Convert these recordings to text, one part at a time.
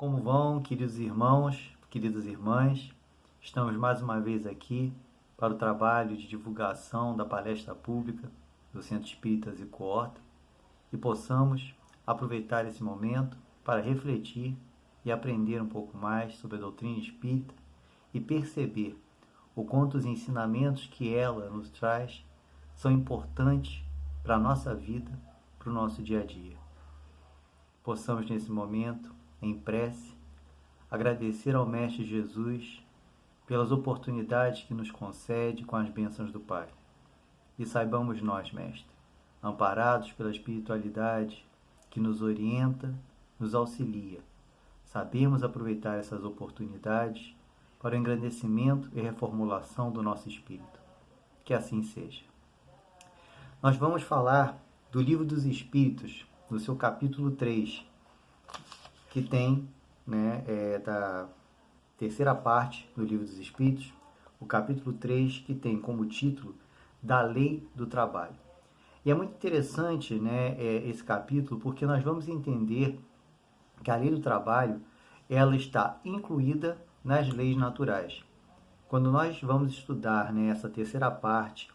Como vão, queridos irmãos, queridas irmãs? Estamos mais uma vez aqui para o trabalho de divulgação da palestra pública do Centro Espírita Zico Horta e possamos aproveitar esse momento para refletir e aprender um pouco mais sobre a doutrina espírita e perceber o quanto os ensinamentos que ela nos traz são importantes para a nossa vida, para o nosso dia a dia. Possamos nesse momento, em prece, agradecer ao Mestre Jesus pelas oportunidades que nos concede com as bênçãos do Pai. E saibamos nós, Mestre, amparados pela espiritualidade que nos orienta, nos auxilia, sabemos aproveitar essas oportunidades para o engrandecimento e reformulação do nosso espírito. Que assim seja. Nós vamos falar do Livro dos Espíritos, no seu capítulo 3, que tem, da terceira parte do Livro dos Espíritos, o capítulo 3, que tem como título Da Lei do Trabalho. E é muito interessante, esse capítulo, porque nós vamos entender que a lei do trabalho ela está incluída nas leis naturais. Quando nós vamos estudar essa terceira parte,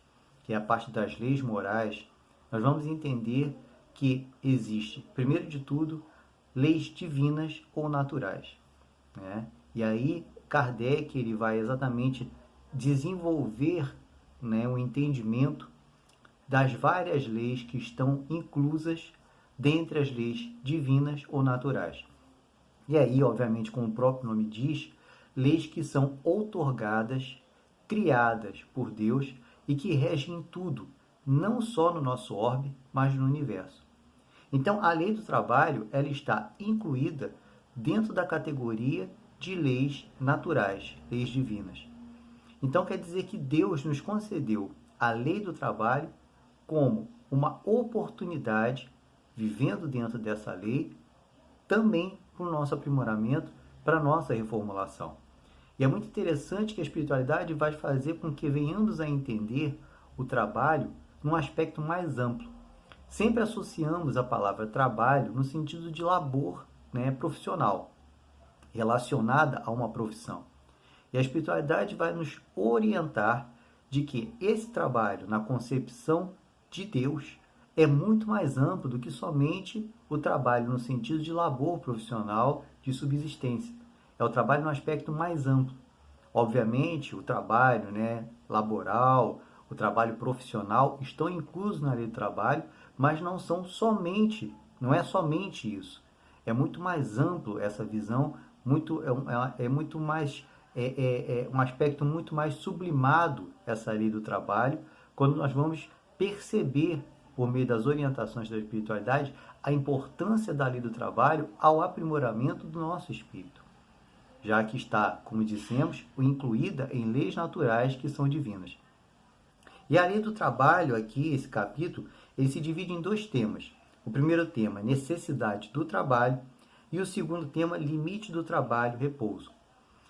que é a parte das leis morais, nós vamos entender que existe, primeiro de tudo, leis divinas ou naturais. E aí Kardec ele vai exatamente desenvolver o entendimento das várias leis que estão inclusas dentre as leis divinas ou naturais. E aí, obviamente, como o próprio nome diz, leis que são outorgadas, criadas por Deus e que regem tudo, não só no nosso orbe, mas no universo. Então, a lei do trabalho ela está incluída dentro da categoria de leis naturais, leis divinas. Então, quer dizer que Deus nos concedeu a lei do trabalho como uma oportunidade, vivendo dentro dessa lei, também para o nosso aprimoramento, para a nossa reformulação. E é muito interessante que a espiritualidade vai fazer com que venhamos a entender o trabalho num aspecto mais amplo. Sempre associamos a palavra trabalho no sentido de labor profissional, relacionada a uma profissão. E a espiritualidade vai nos orientar de que esse trabalho, na concepção de Deus, é muito mais amplo do que somente o trabalho no sentido de labor profissional de subsistência. É o trabalho no aspecto mais amplo. Obviamente, o trabalho laboral, o trabalho profissional estão inclusos na lei do trabalho, mas não é somente isso. É muito mais amplo essa visão, muito mais um aspecto muito mais sublimado essa lei do trabalho, quando nós vamos perceber, por meio das orientações da espiritualidade, a importância da lei do trabalho ao aprimoramento do nosso espírito, já que está, como dissemos, incluída em leis naturais que são divinas. E a lei do trabalho aqui, esse capítulo, ele se divide em dois temas. O primeiro tema, necessidade do trabalho, e o segundo tema, limite do trabalho, repouso.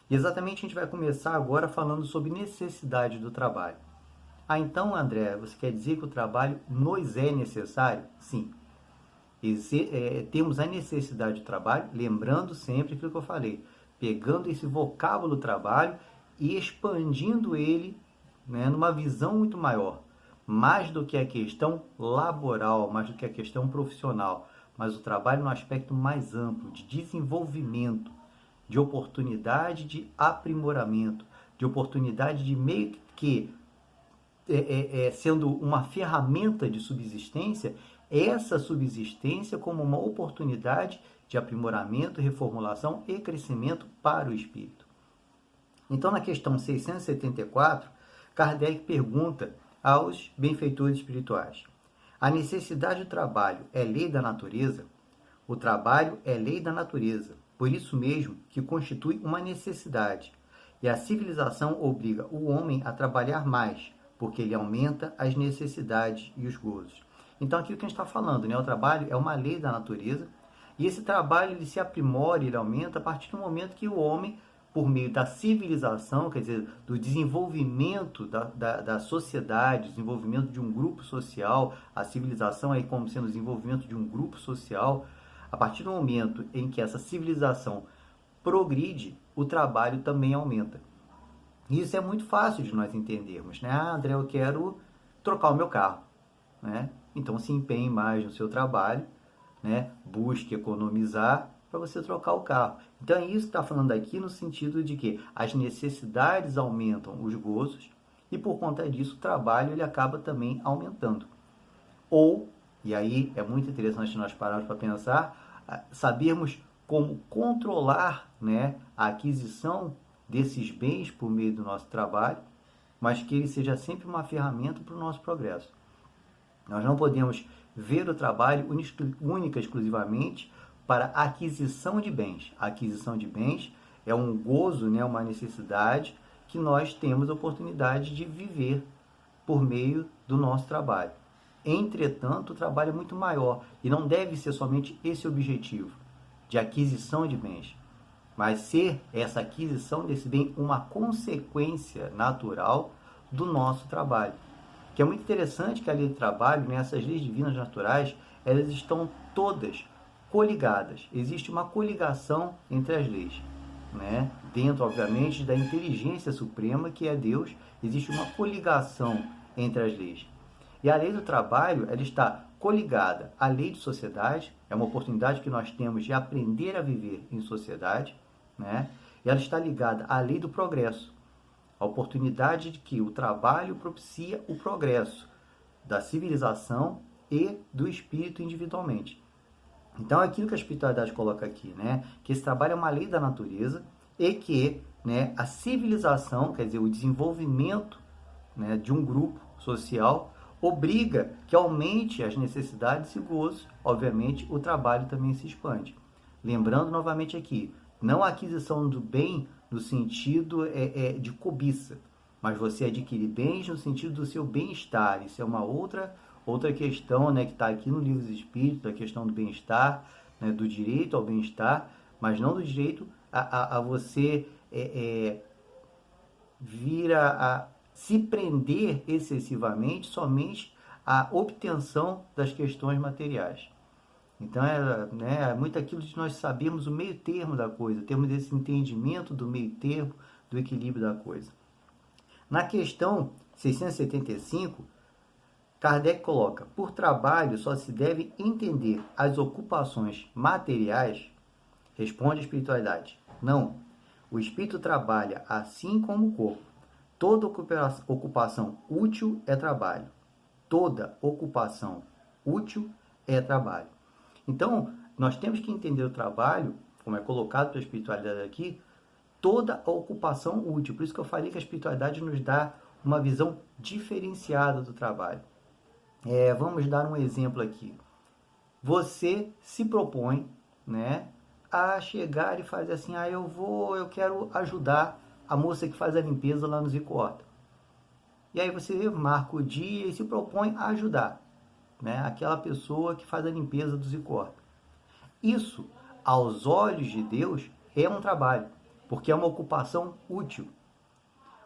E exatamente a gente vai começar agora falando sobre necessidade do trabalho. Então, André, você quer dizer que o trabalho nos é necessário? Sim. Temos a necessidade do trabalho, lembrando sempre aquilo que eu falei, pegando esse vocábulo trabalho e expandindo ele numa visão muito maior, mais do que a questão laboral, mais do que a questão profissional, mas o trabalho no aspecto mais amplo, de desenvolvimento, de oportunidade de aprimoramento, de oportunidade de meio que, sendo uma ferramenta de subsistência, essa subsistência como uma oportunidade de aprimoramento, reformulação e crescimento para o espírito. Então, na questão 674, Kardec pergunta aos benfeitores espirituais: a necessidade do trabalho é lei da natureza? O trabalho é lei da natureza, por isso mesmo que constitui uma necessidade, e a civilização obriga o homem a trabalhar mais, porque ele aumenta as necessidades e os gozos. Então, aquilo que a gente está falando, o trabalho é uma lei da natureza, e esse trabalho ele se aprimora, ele aumenta a partir do momento que o homem, por meio da civilização, quer dizer, do desenvolvimento da sociedade, desenvolvimento de um grupo social, a civilização aí como sendo o desenvolvimento de um grupo social, a partir do momento em que essa civilização progride, o trabalho também aumenta. Isso é muito fácil de nós entendermos, né? Ah, André, eu quero trocar o meu carro, né? Então se empenhe mais no seu trabalho, né? Busque economizar para você trocar o carro. Então é isso que está falando aqui no sentido de que as necessidades aumentam os gozos e por conta disso o trabalho ele acaba também aumentando. Ou, e aí é muito interessante nós pararmos para pensar, sabermos como controlar, né, a aquisição desses bens por meio do nosso trabalho, mas que ele seja sempre uma ferramenta para o nosso progresso. Nós não podemos ver o trabalho única e exclusivamente para a aquisição de bens. A aquisição de bens é um gozo, né, uma necessidade que nós temos a oportunidade de viver por meio do nosso trabalho. Entretanto, o trabalho é muito maior e não deve ser somente esse objetivo de aquisição de bens, mas ser essa aquisição desse bem uma consequência natural do nosso trabalho. Que é muito interessante que a lei do trabalho, né, essas leis divinas naturais, elas estão todas coligadas. Existe uma coligação entre as leis, né? Dentro, obviamente, da inteligência suprema, que é Deus, existe uma coligação entre as leis. E a lei do trabalho, ela está coligada à lei de sociedade, é uma oportunidade que nós temos de aprender a viver em sociedade, né? E ela está ligada à lei do progresso, a oportunidade de que o trabalho propicia o progresso da civilização e do espírito individualmente. Então, é aquilo que a espiritualidade coloca aqui, né? Que esse trabalho é uma lei da natureza e que, né, a civilização, quer dizer, o desenvolvimento, né, de um grupo social obriga que aumente as necessidades e gozos. Obviamente, o trabalho também se expande. Lembrando novamente aqui, não a aquisição do bem no sentido de cobiça, mas você adquire bens no sentido do seu bem-estar. Isso é uma outra questão, né, que está aqui no Livro dos Espíritos, a questão do bem-estar, né, do direito ao bem-estar, mas não do direito a você vir a se prender excessivamente somente à obtenção das questões materiais. Então, é muito aquilo de nós sabermos o meio termo da coisa, temos esse entendimento do meio termo, do equilíbrio da coisa. Na questão 675, Kardec coloca: por trabalho só se deve entender as ocupações materiais. Responde a espiritualidade: não, o espírito trabalha assim como o corpo. Toda ocupação útil é trabalho. Toda ocupação útil é trabalho. Então, nós temos que entender o trabalho, como é colocado pela espiritualidade aqui, toda a ocupação útil. Por isso que eu falei que a espiritualidade nos dá uma visão diferenciada do trabalho. Vamos dar um exemplo aqui. Você se propõe, né, a chegar e fazer assim: eu quero ajudar a moça que faz a limpeza lá no Zico Horta. E aí você marca o dia e se propõe a ajudar, né, aquela pessoa que faz a limpeza do Zico Horta. Isso, aos olhos de Deus, é um trabalho, porque é uma ocupação útil.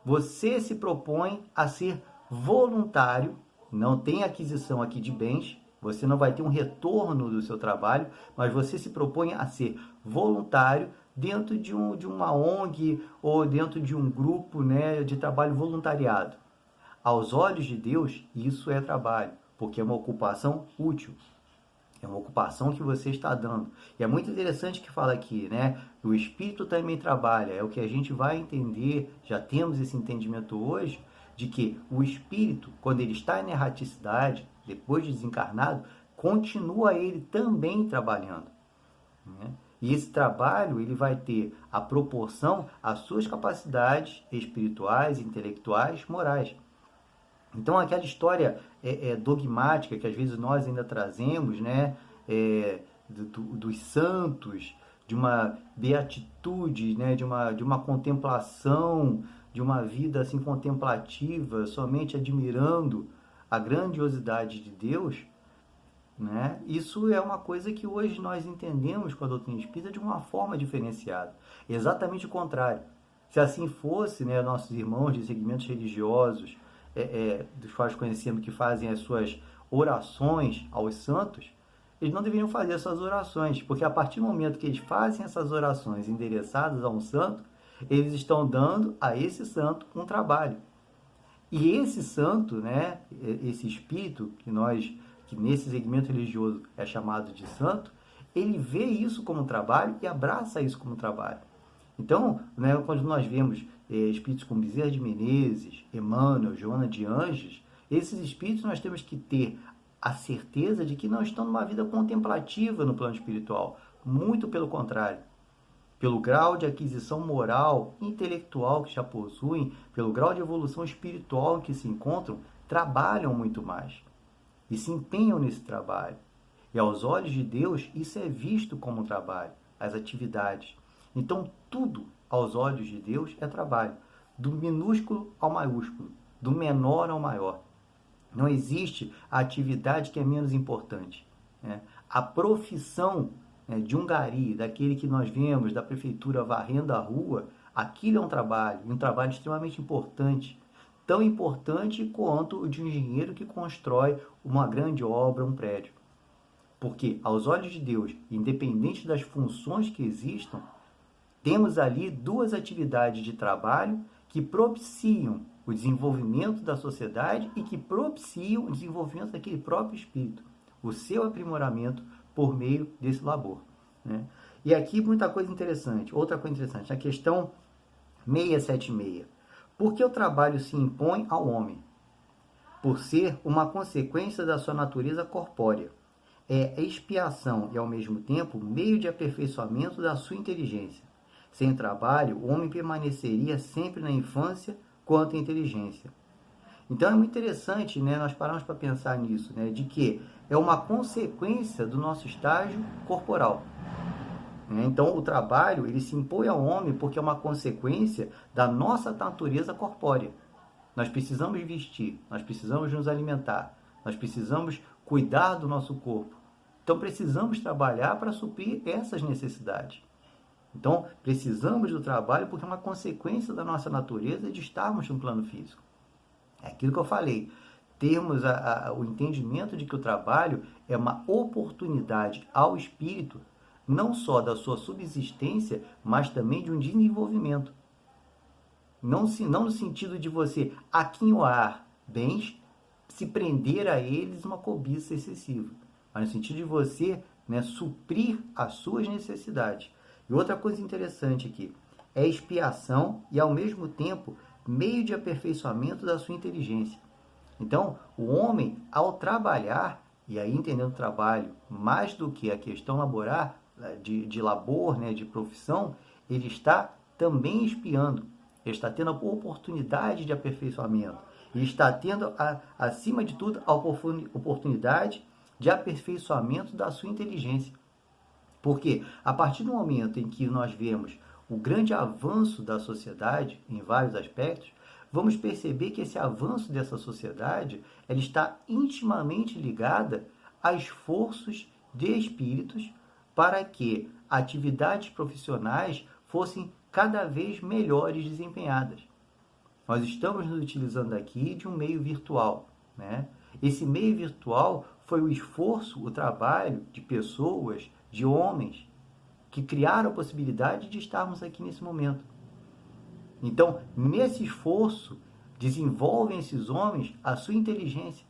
Você se propõe a ser voluntário, não tem aquisição aqui de bens, você não vai ter um retorno do seu trabalho, mas você se propõe a ser voluntário dentro de uma ONG ou dentro de um grupo, né, de trabalho voluntariado. Aos olhos de Deus, isso é trabalho, porque é uma ocupação útil. É uma ocupação que você está dando. E é muito interessante que fala aqui, né? O espírito também trabalha. É o que a gente vai entender, já temos esse entendimento hoje, de que o espírito, quando ele está em erraticidade, depois de desencarnado, continua ele também trabalhando, né? E esse trabalho ele vai ter a proporção às suas capacidades espirituais, intelectuais, morais. Então, aquela história dogmática que às vezes nós ainda trazemos, né, dos santos, de uma beatitude, né, de uma contemplação, de uma vida assim contemplativa, somente admirando a grandiosidade de Deus, né? Isso é uma coisa que hoje nós entendemos com a doutrina espírita de uma forma diferenciada. Exatamente o contrário. Se assim fosse, né, nossos irmãos de segmentos religiosos, dos quais conhecemos que fazem as suas orações aos santos, eles não deveriam fazer essas orações, porque a partir do momento que eles fazem essas orações endereçadas a um santo, eles estão dando a esse santo um trabalho. E esse santo, né, esse espírito que nesse segmento religioso é chamado de santo, ele vê isso como trabalho e abraça isso como trabalho. Então, né, quando nós vemos espíritos como Bezerra de Menezes, Emmanuel, Joana de Anjos, esses espíritos nós temos que ter a certeza de que não estão numa vida contemplativa no plano espiritual. Muito pelo contrário. Pelo grau de aquisição moral, intelectual que já possuem, pelo grau de evolução espiritual em que se encontram, trabalham muito mais e se empenham nesse trabalho. E aos olhos de Deus, isso é visto como trabalho, as atividades. Então, tudo aos olhos de Deus é trabalho, do minúsculo ao maiúsculo, do menor ao maior. Não existe a atividade que é menos importante, né? A profissão, né, de um gari, daquele que nós vemos da prefeitura varrendo a rua, aquilo é um trabalho, e um trabalho extremamente importante, tão importante quanto o de um engenheiro que constrói uma grande obra, um prédio. Porque, aos olhos de Deus, independente das funções que existam, temos ali duas atividades de trabalho que propiciam o desenvolvimento da sociedade e que propiciam o desenvolvimento daquele próprio espírito, o seu aprimoramento por meio desse labor, né? E aqui muita coisa interessante, outra coisa interessante, a questão 676. Por que o trabalho se impõe ao homem? Por ser uma consequência da sua natureza corpórea. É expiação e, ao mesmo tempo, meio de aperfeiçoamento da sua inteligência. Sem trabalho, o homem permaneceria sempre na infância quanto à inteligência. Então é muito interessante, né, nós paramos para pensar nisso, né, de que é uma consequência do nosso estágio corporal. Então o trabalho ele se impõe ao homem porque é uma consequência da nossa natureza corpórea. Nós precisamos vestir, nós precisamos nos alimentar, nós precisamos cuidar do nosso corpo. Então precisamos trabalhar para suprir essas necessidades. Então, precisamos do trabalho porque é uma consequência da nossa natureza de estarmos no plano físico. É aquilo que eu falei. Termos o entendimento de que o trabalho é uma oportunidade ao espírito, não só da sua subsistência, mas também de um desenvolvimento. Não no sentido de você aquinhoar bens, se prender a eles uma cobiça excessiva, mas no sentido de você, né, suprir as suas necessidades. E outra coisa interessante aqui, é expiação e, ao mesmo tempo, meio de aperfeiçoamento da sua inteligência. Então, o homem, ao trabalhar, e aí entendendo o trabalho mais do que a questão laborar, de labor, né, de profissão, ele está também expiando, ele está tendo a oportunidade de aperfeiçoamento, ele está tendo, acima de tudo, a oportunidade de aperfeiçoamento da sua inteligência. Porque a partir do momento em que nós vemos o grande avanço da sociedade em vários aspectos, vamos perceber que esse avanço dessa sociedade ela está intimamente ligada a esforços de espíritos para que atividades profissionais fossem cada vez melhores desempenhadas. Nós estamos nos utilizando aqui de um meio virtual, né? Esse meio virtual foi o esforço, o trabalho de pessoas, de homens, que criaram a possibilidade de estarmos aqui nesse momento. Então, nesse esforço, desenvolvem esses homens a sua inteligência.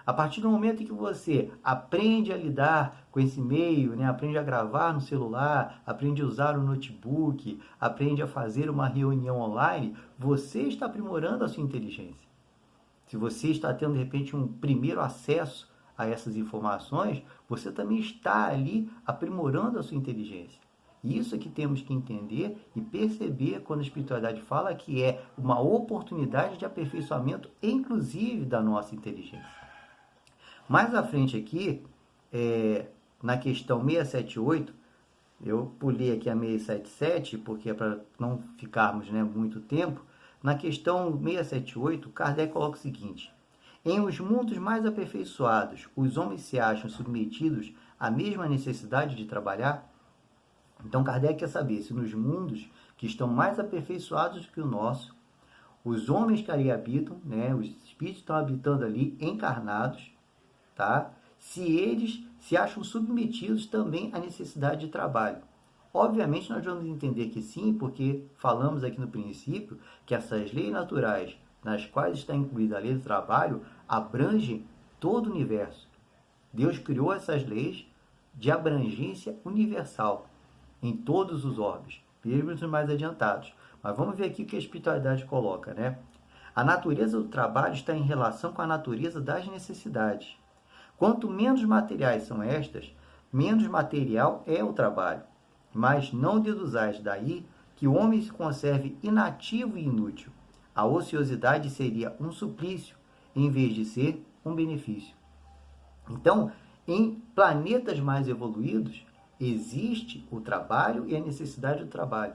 A partir do momento em que você aprende a lidar com esse meio, né, aprende a gravar no celular, aprende a usar o notebook, aprende a fazer uma reunião online, você está aprimorando a sua inteligência. Se você está tendo, de repente, um primeiro acesso a essas informações, você também está ali aprimorando a sua inteligência. Isso é que temos que entender e perceber quando a espiritualidade fala que é uma oportunidade de aperfeiçoamento, inclusive da nossa inteligência. Mais à frente aqui, na questão 678, eu pulei aqui a 677, porque é para não ficarmos, né, muito tempo. Na questão 678, Kardec coloca o seguinte: em os mundos mais aperfeiçoados, os homens se acham submetidos à mesma necessidade de trabalhar? Então, Kardec quer saber se nos mundos que estão mais aperfeiçoados do que o nosso, os homens que ali habitam, né, os espíritos estão habitando ali encarnados, tá? se eles se acham submetidos também à necessidade de trabalho. Obviamente nós vamos entender que sim, porque falamos aqui no princípio que essas leis naturais, nas quais está incluída a lei do trabalho, abrangem todo o universo. Deus criou essas leis de abrangência universal em todos os orbes. Veremos mais adiantados. Mas vamos ver aqui o que a espiritualidade coloca, né? A natureza do trabalho está em relação com a natureza das necessidades. Quanto menos materiais são estas, menos material é o trabalho. Mas não deduzais daí que o homem se conserve inativo e inútil. A ociosidade seria um suplício, em vez de ser um benefício. Então, em planetas mais evoluídos, existe o trabalho e a necessidade do trabalho.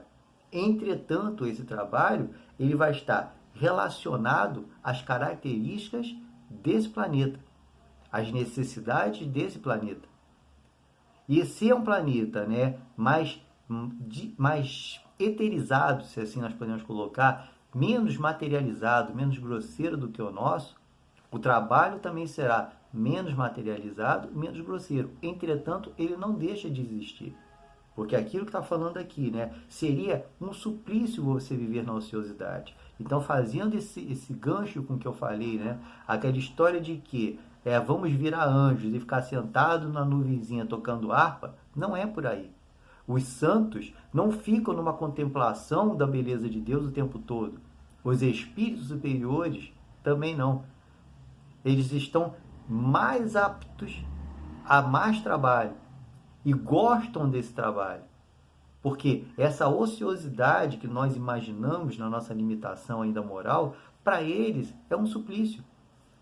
Entretanto, esse trabalho ele vai estar relacionado às características desse planeta, às necessidades desse planeta. E se é um planeta, né, mais eterizado, se assim nós podemos colocar, menos materializado, menos grosseiro do que o nosso, o trabalho também será menos materializado, menos grosseiro. Entretanto, ele não deixa de existir. Porque aquilo que está falando aqui, né, seria um suplício você viver na ociosidade. Então, fazendo esse gancho com que eu falei, né, aquela história de que vamos virar anjos e ficar sentado na nuvenzinha tocando harpa, não é por aí. Os santos não ficam numa contemplação da beleza de Deus o tempo todo. Os espíritos superiores também não. Eles estão mais aptos a mais trabalho e gostam desse trabalho. Porque essa ociosidade que nós imaginamos na nossa limitação ainda moral, para eles é um suplício.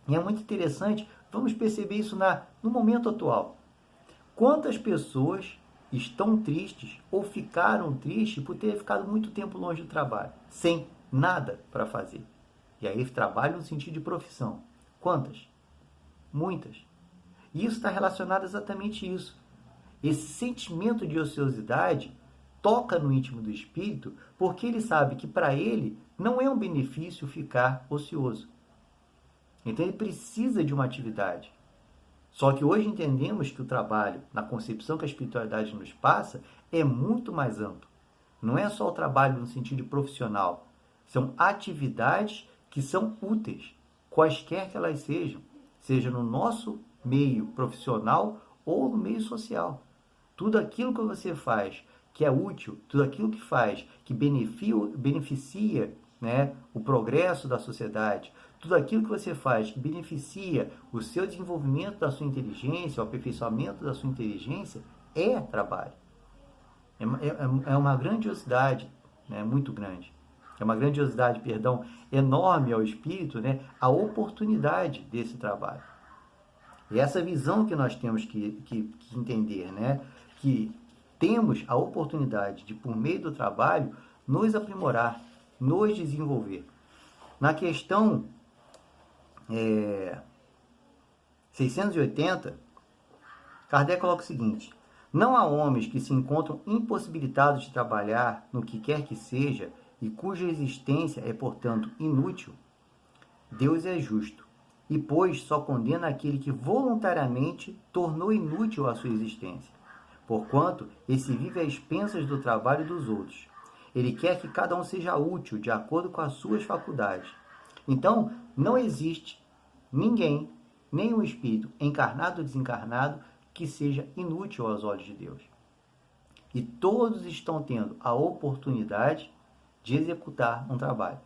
E é muito interessante, vamos perceber isso no momento atual. Quantas pessoas estão tristes ou ficaram tristes por ter ficado muito tempo longe do trabalho, sem nada para fazer? E aí trabalham no sentido de profissão. Quantas? Muitas. E isso está relacionado exatamente a isso. Esse sentimento de ociosidade toca no íntimo do espírito porque ele sabe que para ele não é um benefício ficar ocioso. Então ele precisa de uma atividade. Só que hoje entendemos que o trabalho, na concepção que a espiritualidade nos passa, é muito mais amplo. Não é só o trabalho no sentido profissional. São atividades que são úteis, quaisquer que elas sejam, seja no nosso meio profissional ou no meio social. Tudo aquilo que você faz que é útil, tudo aquilo que faz que beneficia, né, o progresso da sociedade, tudo aquilo que você faz que beneficia o seu desenvolvimento da sua inteligência, o aperfeiçoamento da sua inteligência, é trabalho. É uma grandiosidade, né, muito grande. É uma grandiosidade, enorme ao espírito, né, a oportunidade desse trabalho. E essa visão que nós temos que entender, né, que temos a oportunidade de, por meio do trabalho, nos aprimorar, nos desenvolver. Na questão 680, Kardec coloca o seguinte: não há homens que se encontram impossibilitados de trabalhar no que quer que seja e cuja existência é, portanto, inútil. Deus é justo, e pois só condena aquele que voluntariamente tornou inútil a sua existência, porquanto esse vive às expensas do trabalho dos outros. Ele quer que cada um seja útil de acordo com as suas faculdades. Então, não existe ninguém, nenhum espírito, encarnado ou desencarnado, que seja inútil aos olhos de Deus. E todos estão tendo a oportunidade de executar um trabalho.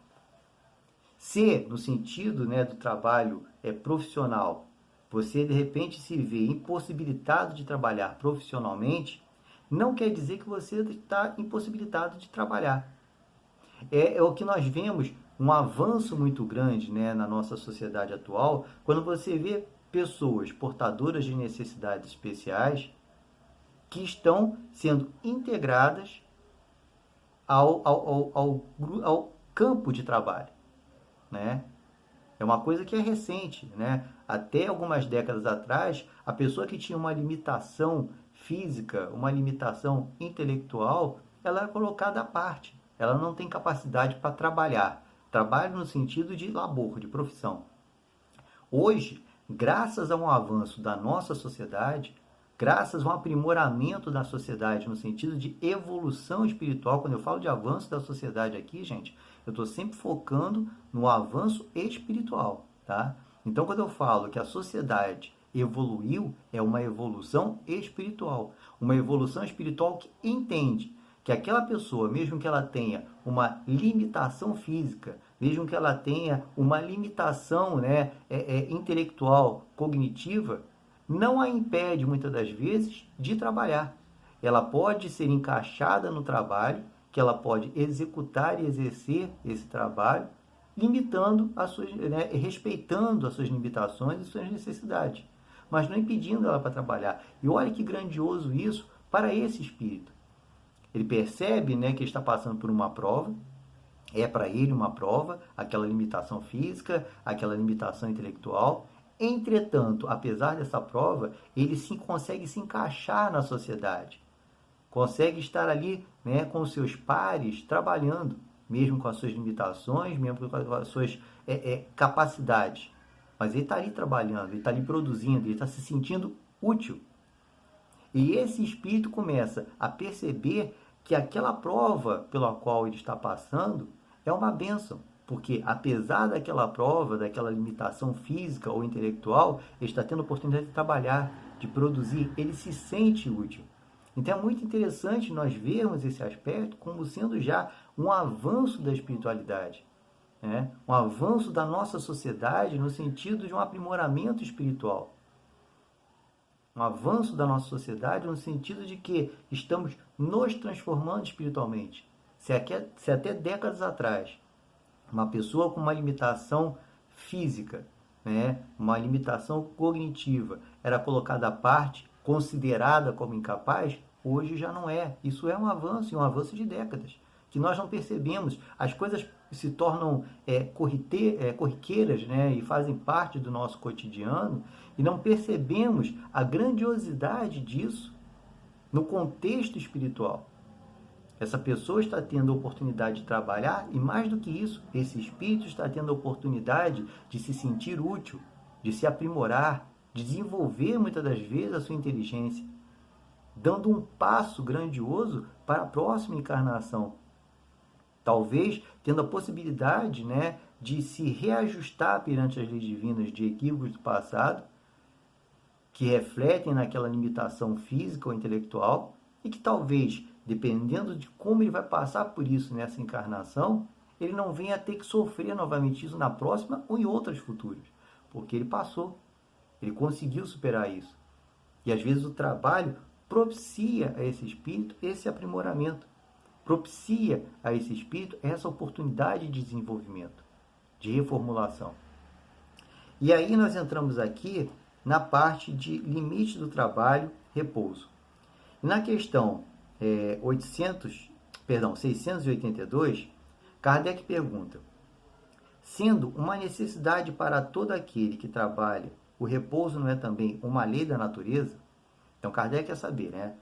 Se, no sentido, né, do trabalho profissional, você de repente se vê impossibilitado de trabalhar profissionalmente, não quer dizer que você está impossibilitado de trabalhar. É o que nós vemos, um avanço muito grande, né, na nossa sociedade atual, quando você vê pessoas portadoras de necessidades especiais que estão sendo integradas ao campo de trabalho, né? É uma coisa que é recente, né? Até algumas décadas atrás, a pessoa que tinha uma limitação física, uma limitação intelectual, ela era colocada à parte. Ela não tem capacidade para trabalhar. Trabalho no sentido de labor, de profissão. Hoje, graças a um avanço da nossa sociedade, graças a um aprimoramento da sociedade no sentido de evolução espiritual. Quando eu falo de avanço da sociedade aqui, gente, eu estou sempre focando no avanço espiritual, tá? Então, quando eu falo que a sociedade evoluiu, é uma evolução espiritual. Uma evolução espiritual que entende que aquela pessoa, mesmo que ela tenha uma limitação física, mesmo que ela tenha uma limitação, né, intelectual, cognitiva, não a impede, muitas das vezes, de trabalhar. Ela pode ser encaixada no trabalho, que ela pode executar e exercer esse trabalho, limitando as suas, né, respeitando as suas limitações e suas necessidades, mas não impedindo ela para trabalhar. E olha que grandioso isso para esse espírito. Ele percebe, né, que está passando por uma prova, é para ele uma prova, aquela limitação física, aquela limitação intelectual. Entretanto, apesar dessa prova, ele consegue se encaixar na sociedade, consegue estar ali, né, com os seus pares, trabalhando, mesmo com as suas limitações, mesmo com as suas capacidades. Mas ele está ali trabalhando, ele está ali produzindo, ele está se sentindo útil. E esse espírito começa a perceber que aquela prova pela qual ele está passando é uma bênção. Porque apesar daquela prova, daquela limitação física ou intelectual, ele está tendo a oportunidade de trabalhar, de produzir, ele se sente útil. Então é muito interessante nós vermos esse aspecto como sendo já um avanço da espiritualidade, né? Um avanço da nossa sociedade no sentido de um aprimoramento espiritual. Um avanço da nossa sociedade no sentido de que estamos nos transformando espiritualmente. Se até décadas atrás uma pessoa com uma limitação física, né, uma limitação cognitiva, era colocada à parte, considerada como incapaz, hoje já não é. Isso é um avanço de décadas, que nós não percebemos. As coisas se tornam corriqueiras, né, e fazem parte do nosso cotidiano, e não percebemos a grandiosidade disso no contexto espiritual. Essa pessoa está tendo a oportunidade de trabalhar e, mais do que isso, esse espírito está tendo a oportunidade de se sentir útil, de se aprimorar, de desenvolver muitas das vezes a sua inteligência, dando um passo grandioso para a próxima encarnação. Talvez tendo a possibilidade, né, de se reajustar perante as leis divinas de equívocos do passado, que refletem naquela limitação física ou intelectual, e que talvez, dependendo de como ele vai passar por isso nessa encarnação, ele não venha a ter que sofrer novamente isso na próxima ou em outras futuras, porque ele passou, ele conseguiu superar isso. E às vezes o trabalho propicia a esse espírito esse aprimoramento, propicia a esse espírito essa oportunidade de desenvolvimento, de reformulação. E aí nós entramos aqui na parte de limite do trabalho, repouso. E na questão 682, Kardec pergunta: sendo uma necessidade para todo aquele que trabalha, o repouso não é também uma lei da natureza? Então Kardec quer saber, né?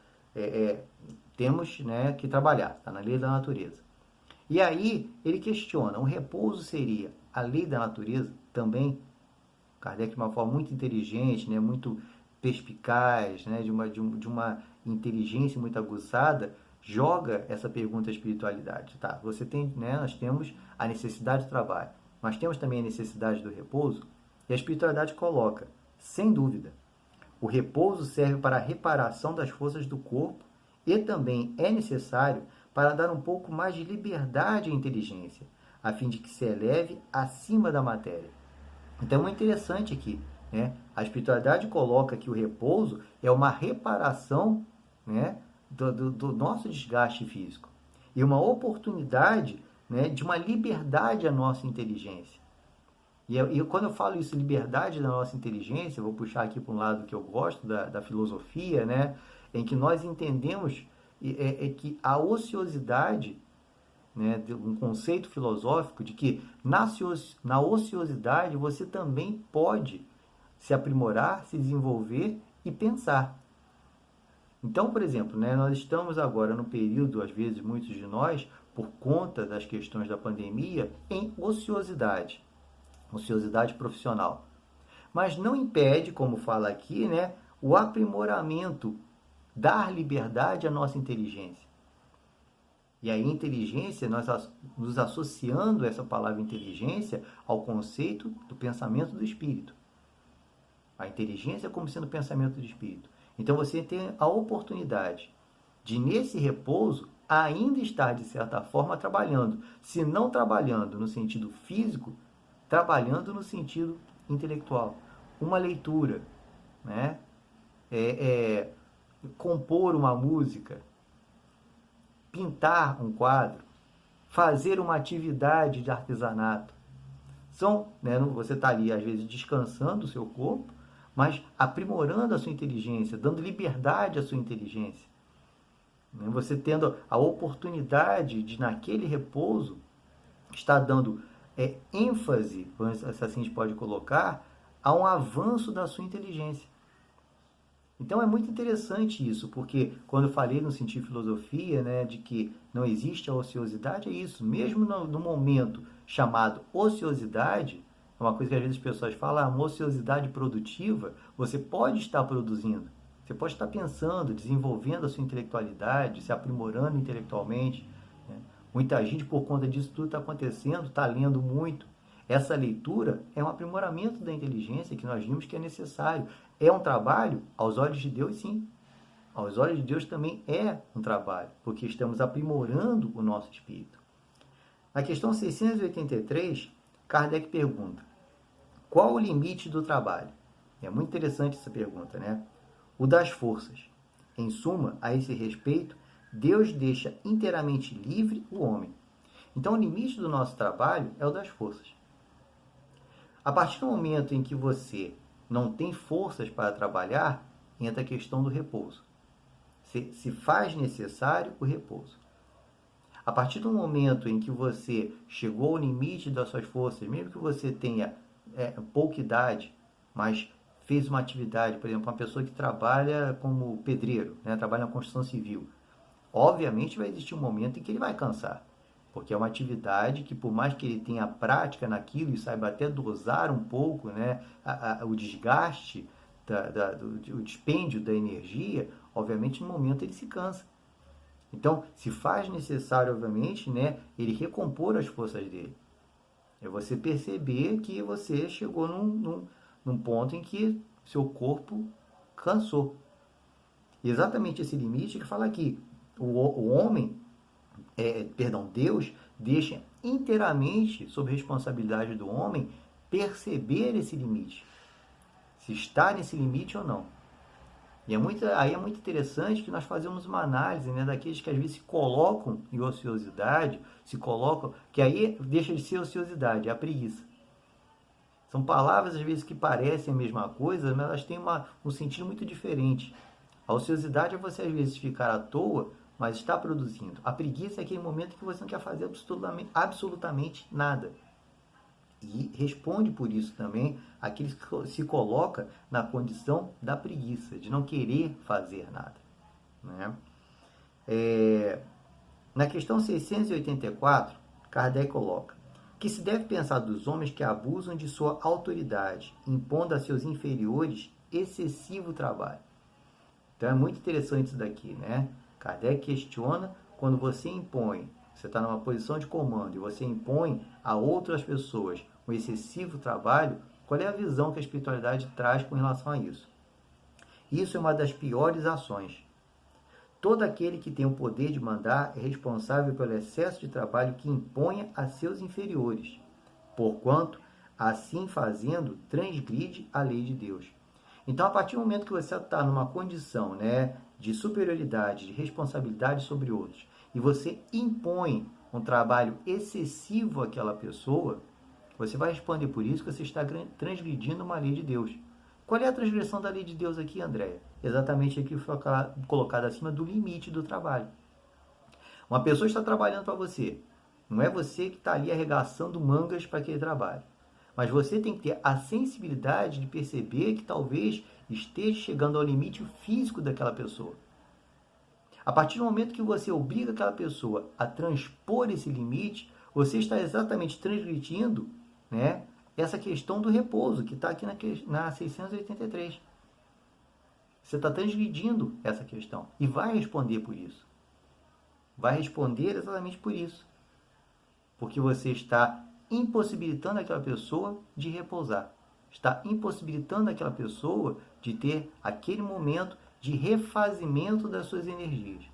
Temos, né, que trabalhar, está na lei da natureza. E aí ele questiona: o repouso seria a lei da natureza também? Kardec, de uma forma muito inteligente, né, muito perspicaz, né, de uma inteligência muito aguçada, joga essa pergunta à espiritualidade. Tá, você tem, né, nós temos a necessidade do trabalho, mas temos também a necessidade do repouso, e a espiritualidade coloca: sem dúvida, o repouso serve para a reparação das forças do corpo e também é necessário para dar um pouco mais de liberdade à inteligência, a fim de que se eleve acima da matéria. Então é muito interessante aqui, né? A espiritualidade coloca que o repouso é uma reparação, né, do nosso desgaste físico e uma oportunidade, né, de uma liberdade à nossa inteligência. E quando eu falo isso, liberdade da nossa inteligência, eu vou puxar aqui para um lado que eu gosto da filosofia, né, em que nós entendemos que a ociosidade, né, um conceito filosófico de que na ociosidade você também pode se aprimorar, se desenvolver e pensar. Então, por exemplo, né, nós estamos agora no período, às vezes muitos de nós, por conta das questões da pandemia, em ociosidade profissional. mas não impede, como fala aqui, né, o aprimoramento, dar liberdade à nossa inteligência. E aí, inteligência, nós nos associando essa palavra inteligência ao conceito do pensamento do espírito. A inteligência como sendo pensamento do espírito. Então, você tem a oportunidade de, nesse repouso, ainda estar, de certa forma, trabalhando. Se não trabalhando no sentido físico, trabalhando no sentido intelectual. Uma leitura, né? Compor uma música, pintar um quadro, fazer uma atividade de artesanato. Né, você está ali, às vezes, descansando o seu corpo, mas aprimorando a sua inteligência, dando liberdade à sua inteligência. Você tendo a oportunidade de, naquele repouso, estar dando ênfase, se assim a gente pode colocar, a um avanço da sua inteligência. Então é muito interessante isso, porque quando eu falei no sentido de filosofia, né, de que não existe a ociosidade, é isso. Mesmo no momento chamado ociosidade, é uma coisa que às vezes as pessoas falam, uma ociosidade produtiva, você pode estar produzindo. Você pode estar pensando, desenvolvendo a sua intelectualidade, se aprimorando intelectualmente. Né? Muita gente, por conta disso tudo está acontecendo, está lendo muito. Essa leitura é um aprimoramento da inteligência que nós vimos que é necessário. É um trabalho? Aos olhos de Deus, sim. Aos olhos de Deus também é um trabalho, porque estamos aprimorando o nosso espírito. Na questão 683, Kardec pergunta: qual o limite do trabalho? É muito interessante essa pergunta, né? O das forças. Em suma, a esse respeito, Deus deixa inteiramente livre o homem. Então, o limite do nosso trabalho é o das forças. A partir do momento em que você não tem forças para trabalhar, entra a questão do repouso. Se faz necessário o repouso. A partir do momento em que você chegou ao limite das suas forças, mesmo que você tenha pouca idade, mas fez uma atividade, por exemplo, uma pessoa que trabalha como pedreiro, né, trabalha na construção civil, obviamente vai existir um momento em que ele vai cansar. Porque é uma atividade que, por mais que ele tenha prática naquilo e saiba até dosar um pouco, né, o desgaste, o dispêndio da energia, obviamente no momento ele se cansa. Então, se faz necessário, obviamente, né, ele recompor as forças dele. É você perceber que você chegou num ponto em que seu corpo cansou. E exatamente esse limite que fala aqui. O homem, Deus deixa inteiramente sob responsabilidade do homem perceber esse limite. Se está nesse limite ou não. E aí é muito interessante que nós fazemos uma análise, né, daqueles que às vezes se colocam em ociosidade, que aí deixa de ser ociosidade, é a preguiça. São palavras às vezes que parecem a mesma coisa, mas elas têm um sentido muito diferente. A ociosidade é você às vezes ficar à toa, mas está produzindo. A preguiça é aquele momento que você não quer fazer absolutamente nada. E responde por isso também aquele que se coloca na condição da preguiça, de não querer fazer nada. Né? Na questão 684, Kardec coloca que se deve pensar dos homens que abusam de sua autoridade, impondo a seus inferiores excessivo trabalho. Então é muito interessante isso daqui, né? Kardec questiona quando você está numa posição de comando e você impõe a outras pessoas um excessivo trabalho, qual é a visão que a espiritualidade traz com relação a isso? Isso é uma das piores ações. Todo aquele que tem o poder de mandar é responsável pelo excesso de trabalho que imponha a seus inferiores, porquanto, assim fazendo, transgride a lei de Deus. Então, a partir do momento que você está numa condição, né, de superioridade, de responsabilidade sobre outros, e você impõe um trabalho excessivo àquela pessoa, você vai responder por isso que você está transgredindo uma lei de Deus. Qual é a transgressão da lei de Deus aqui, Andréia? Exatamente aqui foi colocado acima do limite do trabalho. Uma pessoa está trabalhando para você. Não é você que está ali arregaçando mangas para aquele trabalho. Mas você tem que ter a sensibilidade de perceber que talvez esteja chegando ao limite físico daquela pessoa. A partir do momento que você obriga aquela pessoa a transpor esse limite, você está exatamente transgredindo, né, essa questão do repouso, que está aqui na 683. Você está transgredindo essa questão e vai responder por isso. Vai responder exatamente por isso. Porque você está impossibilitando aquela pessoa de repousar. Está impossibilitando aquela pessoa de ter aquele momento de refazimento das suas energias.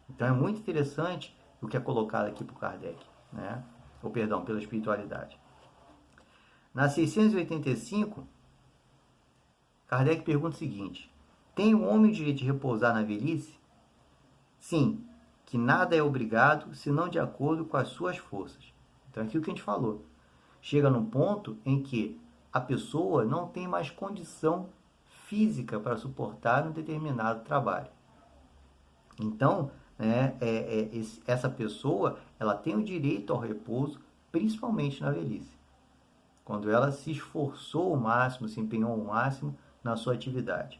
Então é muito interessante o que é colocado aqui por Kardec, né? Ou perdão, pela espiritualidade. Na 685, Kardec pergunta o seguinte: tem o homem o direito de repousar na velhice? Sim, que nada é obrigado, senão de acordo com as suas forças. Então, aquilo que a gente falou. Chega num ponto em que a pessoa não tem mais condição física para suportar um determinado trabalho. Então, essa pessoa ela tem o direito ao repouso, principalmente na velhice, quando ela se esforçou ao máximo, se empenhou ao máximo na sua atividade.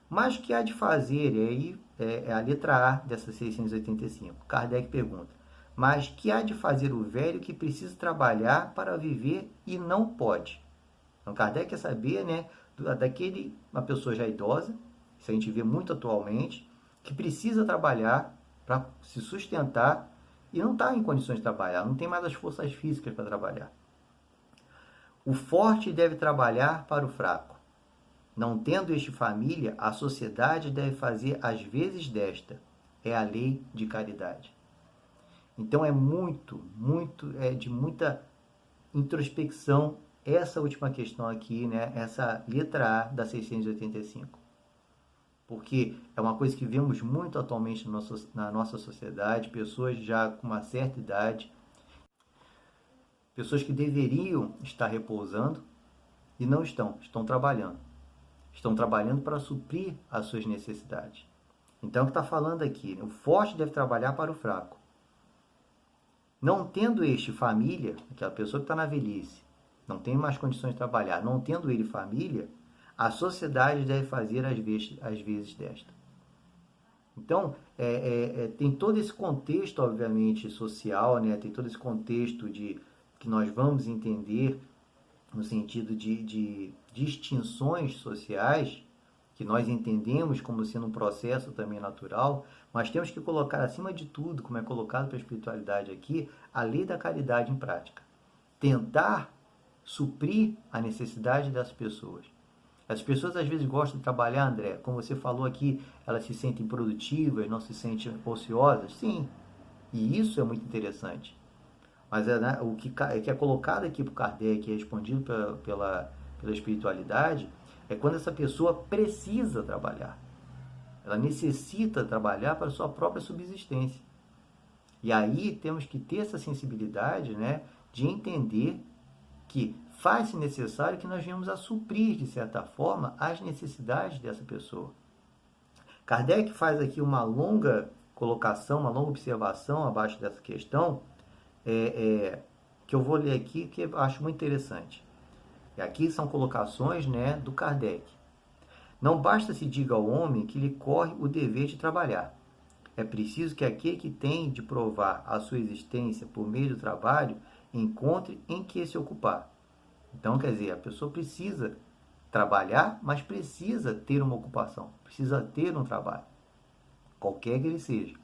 Mas o que há de fazer? E aí é a letra A dessa 685. Kardec pergunta: mas que há de fazer o velho que precisa trabalhar para viver e não pode? Então Kardec quer saber, né, uma pessoa já idosa, isso a gente vê muito atualmente, que precisa trabalhar para se sustentar e não está em condições de trabalhar, não tem mais as forças físicas para trabalhar. O forte deve trabalhar para o fraco. Não tendo este família, a sociedade deve fazer as vezes desta. É a lei de caridade. Então é de muita introspecção essa última questão aqui, né? Essa letra A da 685. Porque é uma coisa que vemos muito atualmente na nossa sociedade, pessoas já com uma certa idade, pessoas que deveriam estar repousando e não estão trabalhando. Estão trabalhando para suprir as suas necessidades. Então, o que está falando aqui? Né? O forte deve trabalhar para o fraco. Não tendo este família, aquela pessoa que está na velhice, não tem mais condições de trabalhar, não tendo ele família, a sociedade deve fazer as vezes desta. Então, tem todo esse contexto, obviamente, social, né? Tem todo esse contexto que nós vamos entender no sentido de distinções sociais, que nós entendemos como sendo um processo também natural, mas temos que colocar acima de tudo, como é colocado pela espiritualidade aqui, a lei da caridade em prática. Tentar suprir a necessidade das pessoas. As pessoas às vezes gostam de trabalhar, André, como você falou aqui, elas se sentem produtivas, não se sentem ociosas. Sim, e isso é muito interessante. Mas o que é colocado aqui por Kardec e respondido pela espiritualidade é quando essa pessoa precisa trabalhar. Ela necessita trabalhar para a sua própria subsistência. E aí temos que ter essa sensibilidade, né, de entender que faz-se necessário que nós venhamos a suprir, de certa forma, as necessidades dessa pessoa. Kardec faz aqui uma longa colocação, uma longa observação abaixo dessa questão, que eu vou ler aqui, que eu acho muito interessante. E aqui são colocações, né, do Kardec. Não basta se diga ao homem que lhe corre o dever de trabalhar. É preciso que aquele que tem de provar a sua existência por meio do trabalho encontre em que se ocupar. Então, quer dizer, a pessoa precisa trabalhar, mas precisa ter uma ocupação, precisa ter um trabalho, qualquer que ele seja.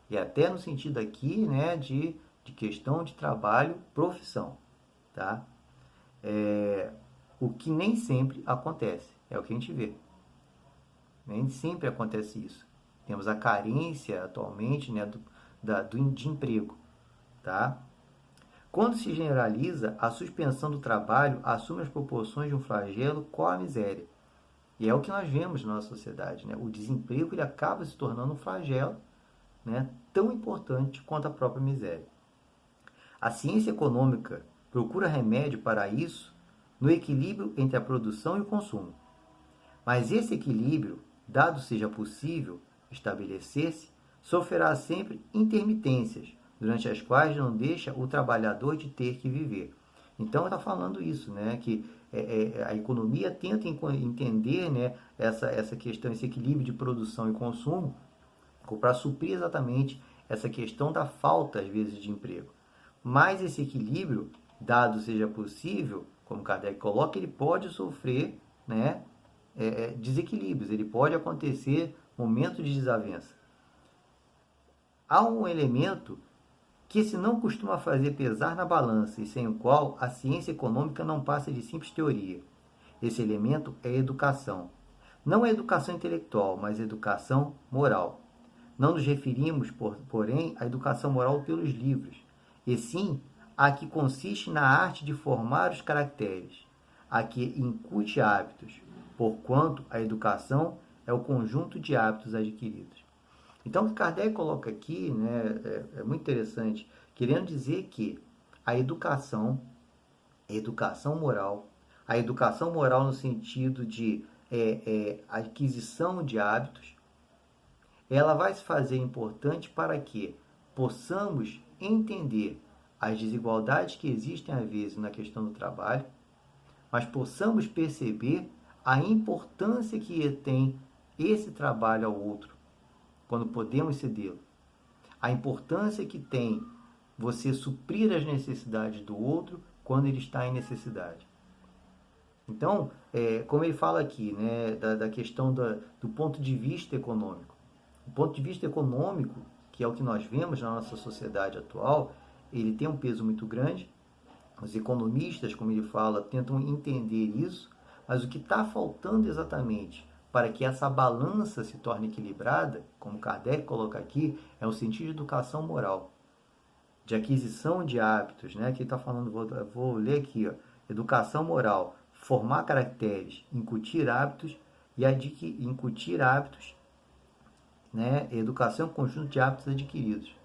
E até no sentido aqui, né, de questão de trabalho, profissão, tá? O que nem sempre acontece, é o que a gente vê. Nem sempre acontece isso. Temos a carência atualmente, né, de emprego, tá? Quando se generaliza, a suspensão do trabalho assume as proporções de um flagelo com a miséria. E é o que nós vemos na nossa sociedade, né? O desemprego ele acaba se tornando um flagelo, né, tão importante quanto a própria miséria. A ciência econômica procura remédio para isso no equilíbrio entre a produção e o consumo. Mas esse equilíbrio, dado seja possível estabelecer-se, sofrerá sempre intermitências, durante as quais não deixa o trabalhador de ter que viver. Então, está falando isso, né? Que a economia tenta entender, né, essa questão, esse equilíbrio de produção e consumo, para suprir exatamente essa questão da falta, às vezes, de emprego. Mas esse equilíbrio dado seja possível, como Kardec coloca, ele pode sofrer, né, desequilíbrios, ele pode acontecer momentos de desavença. Há um elemento que se não costuma fazer pesar na balança e sem o qual a ciência econômica não passa de simples teoria. Esse elemento é a educação. Não a educação intelectual, mas a educação moral. Não nos referimos, porém, à educação moral pelos livros, e sim a que consiste na arte de formar os caracteres, a que incute hábitos, porquanto a educação é o conjunto de hábitos adquiridos. Então, o que Kardec coloca aqui, né, é muito interessante, querendo dizer que a educação moral, a educação moral no sentido de aquisição de hábitos, ela vai se fazer importante para que possamos entender as desigualdades que existem às vezes na questão do trabalho, mas possamos perceber a importância que tem esse trabalho ao outro, quando podemos cedê-lo. A importância que tem você suprir as necessidades do outro quando ele está em necessidade. Então, como ele fala aqui, né, da questão do ponto de vista econômico. O ponto de vista econômico, que é o que nós vemos na nossa sociedade atual, ele tem um peso muito grande. Os economistas, como ele fala, tentam entender isso, mas o que está faltando exatamente para que essa balança se torne equilibrada, como Kardec coloca aqui, é o sentido de educação moral, de aquisição de hábitos, né? Aqui está falando, vou ler aqui, ó, educação moral, formar caracteres, incutir hábitos e incutir hábitos, né? Educação é um conjunto de hábitos adquiridos.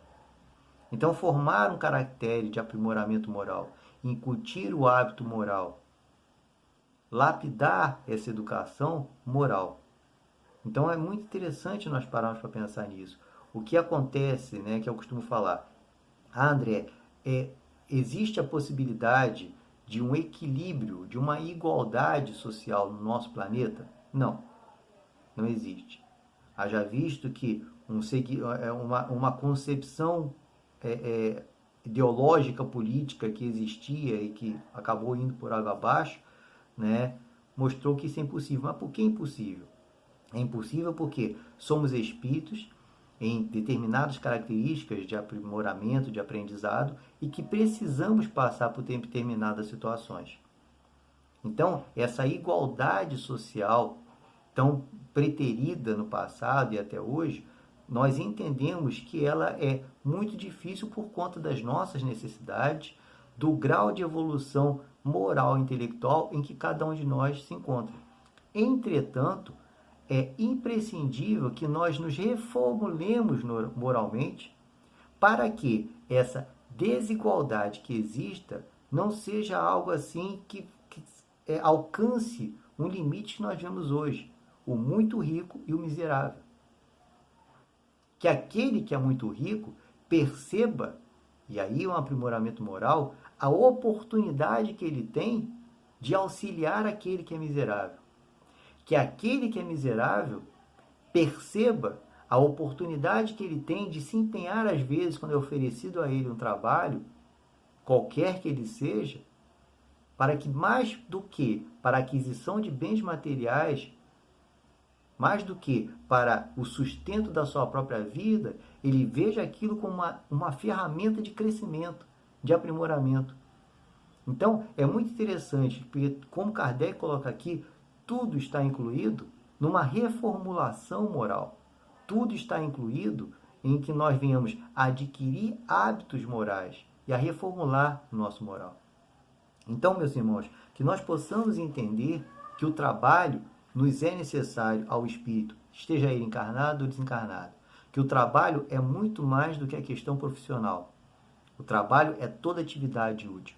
Então, formar um caractere de aprimoramento moral, incutir o hábito moral, lapidar essa educação moral. Então, é muito interessante nós pararmos para pensar nisso. O que acontece, né, que eu costumo falar, André, existe a possibilidade de um equilíbrio, de uma igualdade social no nosso planeta? Não, não existe. Haja visto que uma concepção ideológica política que existia e que acabou indo por água abaixo, né, mostrou que isso é impossível. Mas por que é impossível? É impossível porque somos espíritos em determinadas características de aprimoramento, de aprendizado, e que precisamos passar por determinadas situações. Então, essa igualdade social tão preterida no passado e até hoje, nós entendemos que ela é muito difícil por conta das nossas necessidades, do grau de evolução moral e intelectual em que cada um de nós se encontra. Entretanto, é imprescindível que nós nos reformulemos moralmente para que essa desigualdade que exista não seja algo assim que alcance um limite que nós vemos hoje, o muito rico e o miserável. Que aquele que é muito rico perceba, e aí é um aprimoramento moral, a oportunidade que ele tem de auxiliar aquele que é miserável. Que aquele que é miserável perceba a oportunidade que ele tem de se empenhar, às vezes, quando é oferecido a ele um trabalho, qualquer que ele seja, para que mais do que para a aquisição de bens materiais, mais do que para o sustento da sua própria vida, ele veja aquilo como uma ferramenta de crescimento, de aprimoramento. Então, é muito interessante, porque como Kardec coloca aqui, tudo está incluído numa reformulação moral. Tudo está incluído em que nós venhamos a adquirir hábitos morais e a reformular o nosso moral. Então, meus irmãos, que nós possamos entender que o trabalho nos é necessário ao espírito, esteja ele encarnado ou desencarnado. Que o trabalho é muito mais do que a questão profissional. O trabalho é toda atividade útil.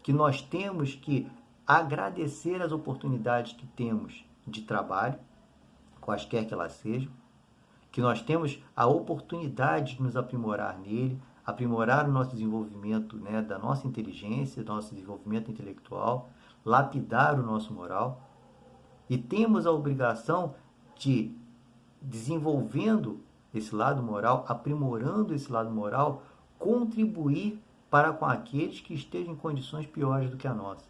Que nós temos que agradecer as oportunidades que temos de trabalho, quaisquer que elas sejam, que nós temos a oportunidade de nos aprimorar nele, aprimorar o nosso desenvolvimento, né, da nossa inteligência, do nosso desenvolvimento intelectual, lapidar o nosso moral, e temos a obrigação de, desenvolvendo esse lado moral, aprimorando esse lado moral, contribuir para com aqueles que estejam em condições piores do que a nossa.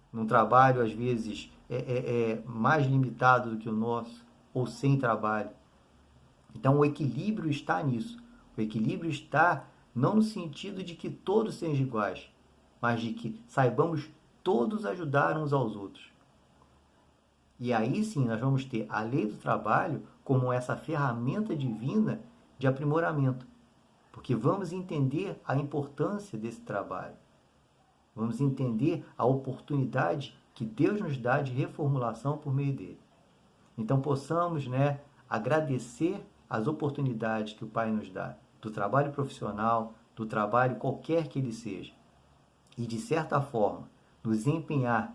Num trabalho, às vezes, mais limitado do que o nosso, ou sem trabalho. Então, o equilíbrio está nisso. O equilíbrio está não no sentido de que todos sejam iguais, mas de que saibamos todos ajudar uns aos outros. E aí sim nós vamos ter a lei do trabalho como essa ferramenta divina de aprimoramento, porque vamos entender a importância desse trabalho. Vamos entender a oportunidade que Deus nos dá de reformulação por meio dele. Então possamos, agradecer as oportunidades que o Pai nos dá, do trabalho profissional, do trabalho qualquer que ele seja. E de certa forma, nos empenhar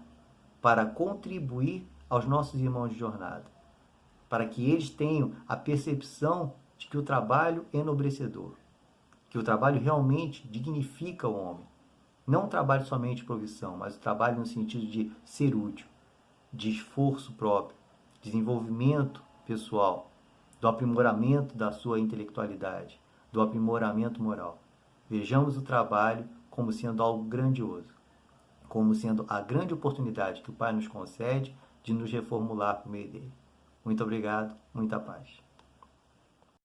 para contribuir aos nossos irmãos de jornada, para que eles tenham a percepção de que o trabalho é enobrecedor, que o trabalho realmente dignifica o homem. Não o trabalho somente de profissão, mas o trabalho no sentido de ser útil, de esforço próprio, desenvolvimento pessoal, do aprimoramento da sua intelectualidade, do aprimoramento moral. Vejamos o trabalho como sendo algo grandioso, como sendo a grande oportunidade que o Pai nos concede de nos reformular por meio dele. Muito obrigado, muita paz.